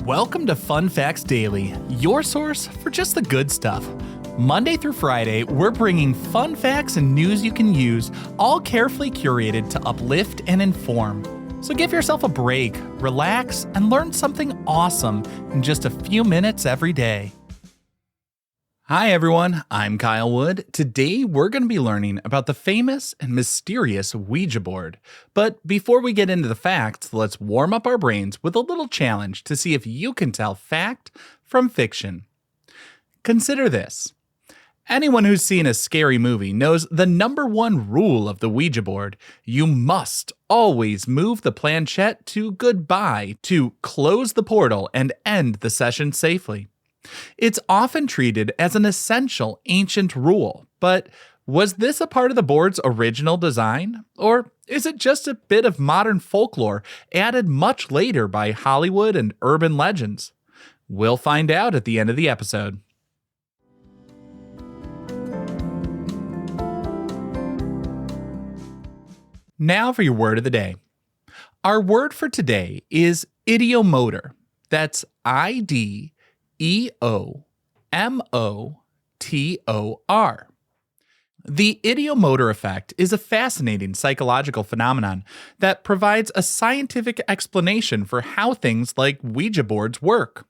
Welcome to Fun Facts Daily, your source for just the good stuff. Monday through Friday, we're bringing fun facts and news you can use, all carefully curated to uplift and inform. So give yourself a break, relax, and learn something awesome in just a few minutes every day. Hi everyone, I'm Kyle Wood. Today we're going to be learning about the famous and mysterious Ouija board. But before we get into the facts, let's warm up our brains with a little challenge to see if you can tell fact from fiction. Consider this. Anyone who's seen a scary movie knows the number one rule of the Ouija board: you must always move the planchette to goodbye to close the portal and end the session safely. It's often treated as an essential ancient rule, but was this a part of the board's original design? Or is it just a bit of modern folklore added much later by Hollywood and urban legends? We'll find out at the end of the episode. Now for your word of the day. Our word for today is ideomotor. That's ideomotor. The ideomotor effect is a fascinating psychological phenomenon that provides a scientific explanation for how things like Ouija boards work.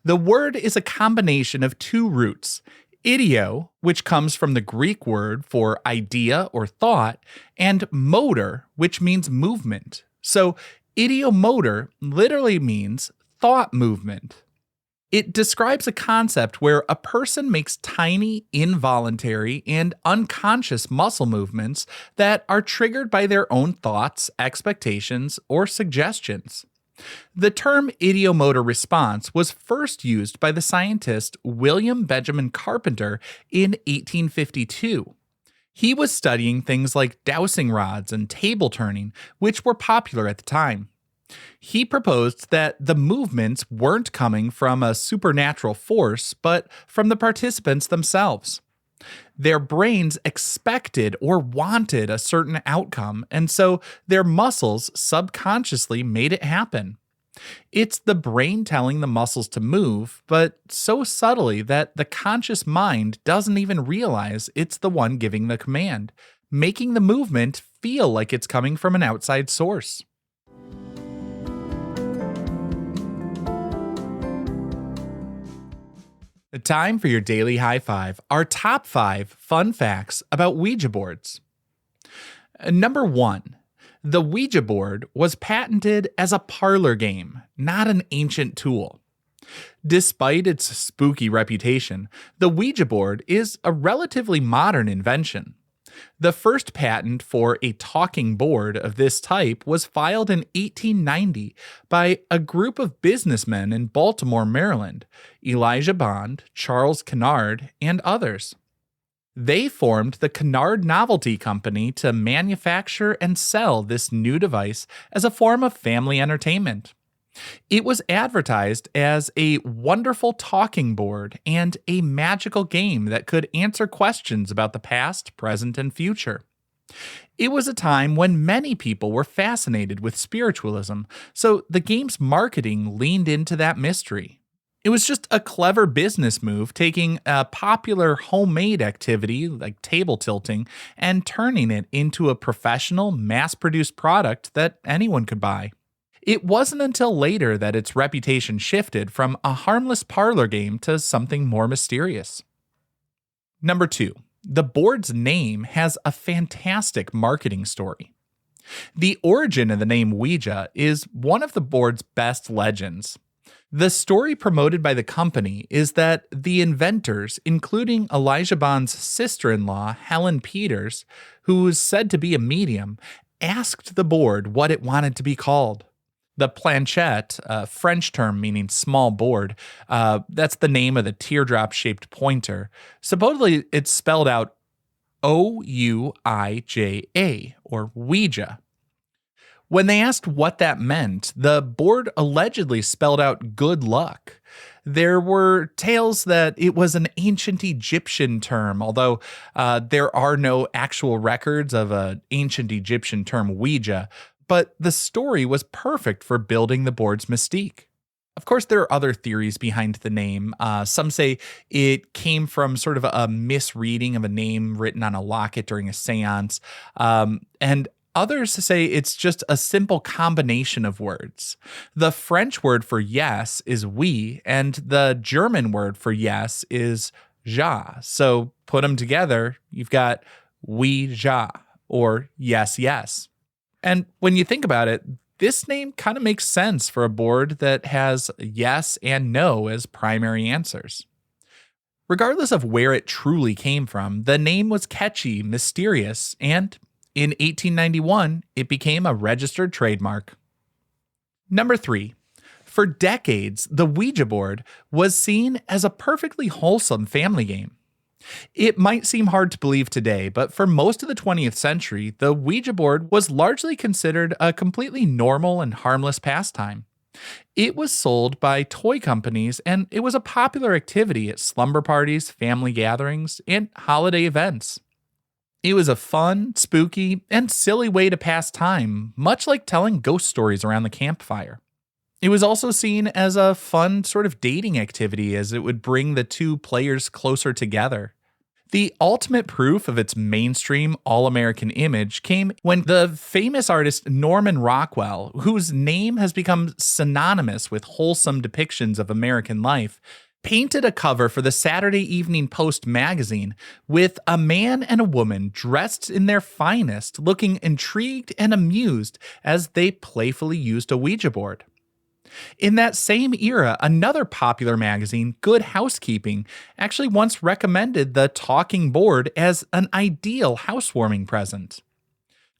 The word is a combination of two roots: ideo, which comes from the Greek word for idea or thought, and motor, which means movement. So ideomotor literally means thought movement. It describes a concept where a person makes tiny, involuntary, and unconscious muscle movements that are triggered by their own thoughts, expectations, or suggestions. The term ideomotor response was first used by the scientist William Benjamin Carpenter in 1852. He was studying things like dowsing rods and table turning, which were popular at the time. He proposed that the movements weren't coming from a supernatural force, but from the participants themselves. Their brains expected or wanted a certain outcome, and so their muscles subconsciously made it happen. It's the brain telling the muscles to move, but so subtly that the conscious mind doesn't even realize it's the one giving the command, making the movement feel like it's coming from an outside source. Time for your daily high five, our top 5 fun facts about Ouija boards. Number 1, the Ouija board was patented as a parlor game, not an ancient tool. Despite its spooky reputation, the Ouija board is a relatively modern invention. The first patent for a talking board of this type was filed in 1890 by a group of businessmen in Baltimore, Maryland: Elijah Bond, Charles Kennard, and others. They formed the Kennard Novelty Company to manufacture and sell this new device as a form of family entertainment. It was advertised as a wonderful talking board and a magical game that could answer questions about the past, present, and future. It was a time when many people were fascinated with spiritualism, so the game's marketing leaned into that mystery. It was just a clever business move, taking a popular homemade activity like table tilting and turning it into a professional, mass-produced product that anyone could buy. It wasn't until later that its reputation shifted from a harmless parlor game to something more mysterious. Number 2, the board's name has a fantastic marketing story. The origin of the name Ouija is one of the board's best legends. The story promoted by the company is that the inventors, including Elijah Bond's sister-in-law, Helen Peters, who was said to be a medium, asked the board what it wanted to be called. The planchette, a French term meaning small board, that's the name of the teardrop-shaped pointer. Supposedly, it's spelled out O-U-I-J-A, or Ouija. When they asked what that meant, the board allegedly spelled out good luck. There were tales that it was an ancient Egyptian term, although there are no actual records of an ancient Egyptian term Ouija. But the story was perfect for building the board's mystique. Of course, there are other theories behind the name. Some say it came from sort of a misreading of a name written on a locket during a seance. And others say it's just a simple combination of words. The French word for yes is oui, and the German word for yes is ja. So put them together, you've got oui ja, or yes, yes. And when you think about it, this name kind of makes sense for a board that has yes and no as primary answers. Regardless of where it truly came from, the name was catchy, mysterious, and in 1891, it became a registered trademark. Number 3. For decades, the Ouija board was seen as a perfectly wholesome family game. It might seem hard to believe today, but for most of the 20th century, the Ouija board was largely considered a completely normal and harmless pastime. It was sold by toy companies, and it was a popular activity at slumber parties, family gatherings, and holiday events. It was a fun, spooky, and silly way to pass time, much like telling ghost stories around the campfire. It was also seen as a fun sort of dating activity, as it would bring the two players closer together. The ultimate proof of its mainstream all-American image came when the famous artist Norman Rockwell, whose name has become synonymous with wholesome depictions of American life, painted a cover for the Saturday Evening Post magazine with a man and a woman dressed in their finest, looking intrigued and amused as they playfully used a Ouija board. In that same era, another popular magazine, Good Housekeeping, actually once recommended the talking board as an ideal housewarming present.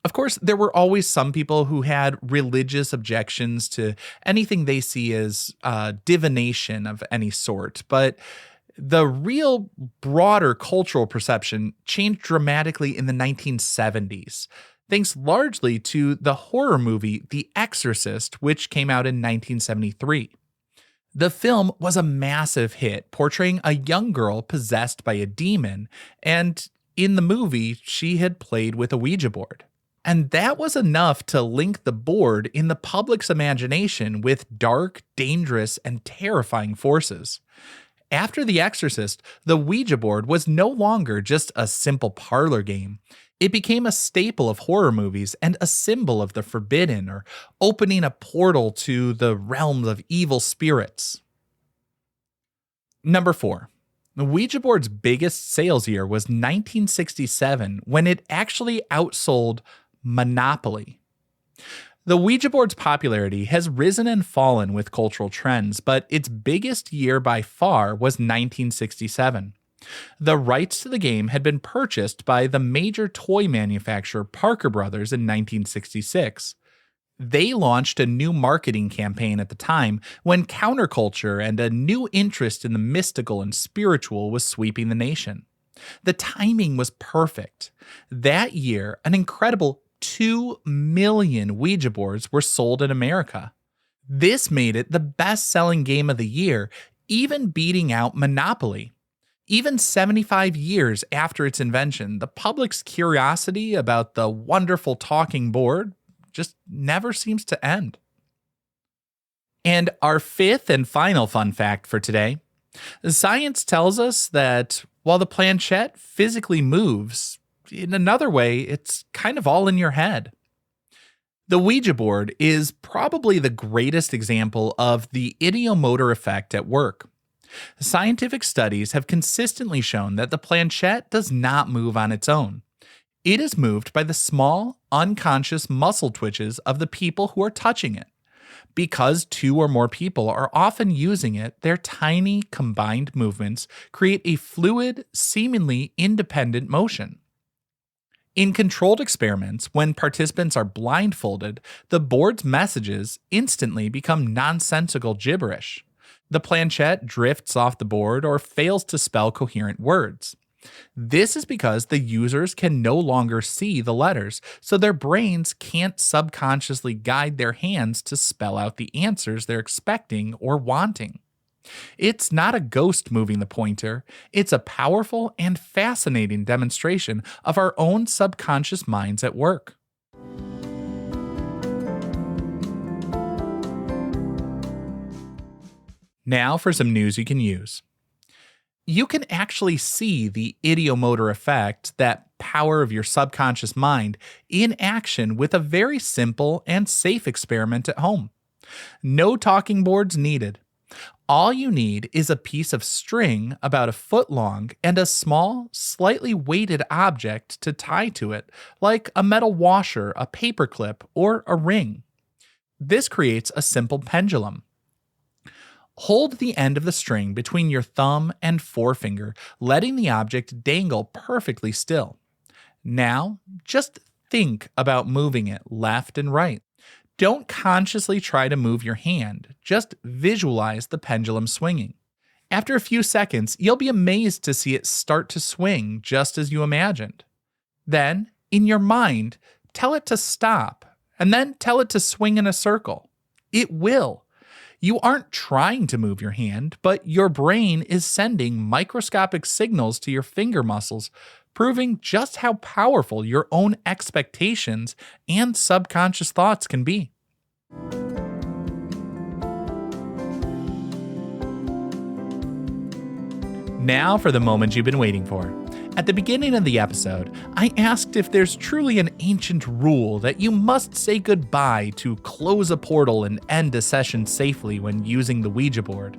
Of course, there were always some people who had religious objections to anything they see as divination of any sort, but the real broader cultural perception changed dramatically in the 1970s. Thanks largely to the horror movie The Exorcist, which came out in 1973. The film was a massive hit, portraying a young girl possessed by a demon, and in the movie, she had played with a Ouija board. And that was enough to link the board in the public's imagination with dark, dangerous, and terrifying forces. After The Exorcist, the Ouija board was no longer just a simple parlor game. It became a staple of horror movies and a symbol of the forbidden, or opening a portal to the realms of evil spirits. Number 4. The Ouija board's biggest sales year was 1967, when it actually outsold Monopoly. The Ouija board's popularity has risen and fallen with cultural trends, but its biggest year by far was 1967. The rights to the game had been purchased by the major toy manufacturer Parker Brothers in 1966. They launched a new marketing campaign at the time when counterculture and a new interest in the mystical and spiritual was sweeping the nation. The timing was perfect. That year, an incredible 2 million Ouija boards were sold in America. This made it the best-selling game of the year, even beating out Monopoly. Even 75 years after its invention, the public's curiosity about the wonderful talking board just never seems to end. And our fifth and final fun fact for today, science tells us that while the planchette physically moves, in another way, it's kind of all in your head. The Ouija board is probably the greatest example of the ideomotor effect at work. Scientific studies have consistently shown that the planchette does not move on its own. It is moved by the small, unconscious muscle twitches of the people who are touching it. Because 2 or more people are often using it, their tiny combined movements create a fluid, seemingly independent motion. In controlled experiments, when participants are blindfolded, the board's messages instantly become nonsensical gibberish. The planchette drifts off the board or fails to spell coherent words. This is because the users can no longer see the letters, so their brains can't subconsciously guide their hands to spell out the answers they're expecting or wanting. It's not a ghost moving the pointer, it's a powerful and fascinating demonstration of our own subconscious minds at work. Now for some news you can use. You can actually see the ideomotor effect, that power of your subconscious mind, in action with a very simple and safe experiment at home. No talking boards needed. All you need is a piece of string about a foot long and a small, slightly weighted object to tie to it, like a metal washer, a paperclip, or a ring. This creates a simple pendulum. Hold the end of the string between your thumb and forefinger, letting the object dangle perfectly still. Now, just think about moving it left and right. Don't consciously try to move your hand, just visualize the pendulum swinging. After a few seconds, you'll be amazed to see it start to swing just as you imagined. Then, in your mind, tell it to stop, and then tell it to swing in a circle. It will. You aren't trying to move your hand, but your brain is sending microscopic signals to your finger muscles, proving just how powerful your own expectations and subconscious thoughts can be. Now for the moment you've been waiting for. At the beginning of the episode, I asked if there's truly an ancient rule that you must say goodbye to close a portal and end a session safely when using the Ouija board.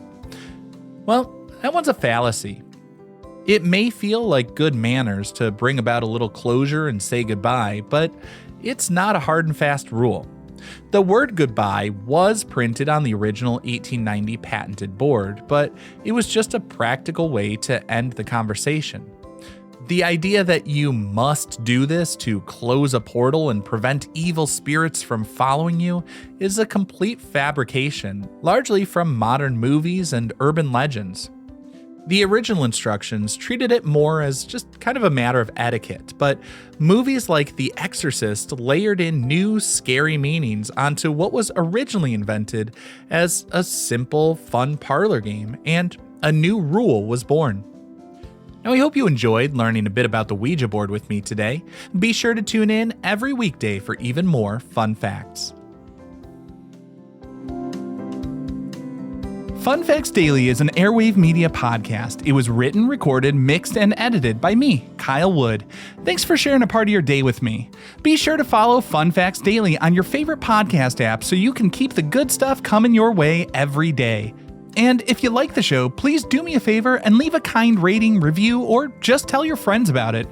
Well, that one's a fallacy. It may feel like good manners to bring about a little closure and say goodbye, but it's not a hard and fast rule. The word goodbye was printed on the original 1890 patented board, but it was just a practical way to end the conversation. The idea that you must do this to close a portal and prevent evil spirits from following you is a complete fabrication, largely from modern movies and urban legends. The original instructions treated it more as just kind of a matter of etiquette, but movies like The Exorcist layered in new, scary meanings onto what was originally invented as a simple, fun parlor game, and a new rule was born. Now, I hope you enjoyed learning a bit about the Ouija board with me today. Be sure to tune in every weekday for even more fun facts. Fun Facts Daily is an Airwave Media podcast. It was written, recorded, mixed, and edited by me, Kyle Wood. Thanks for sharing a part of your day with me. Be sure to follow Fun Facts Daily on your favorite podcast app so you can keep the good stuff coming your way every day. And if you like the show, please do me a favor and leave a kind rating, review, or just tell your friends about it.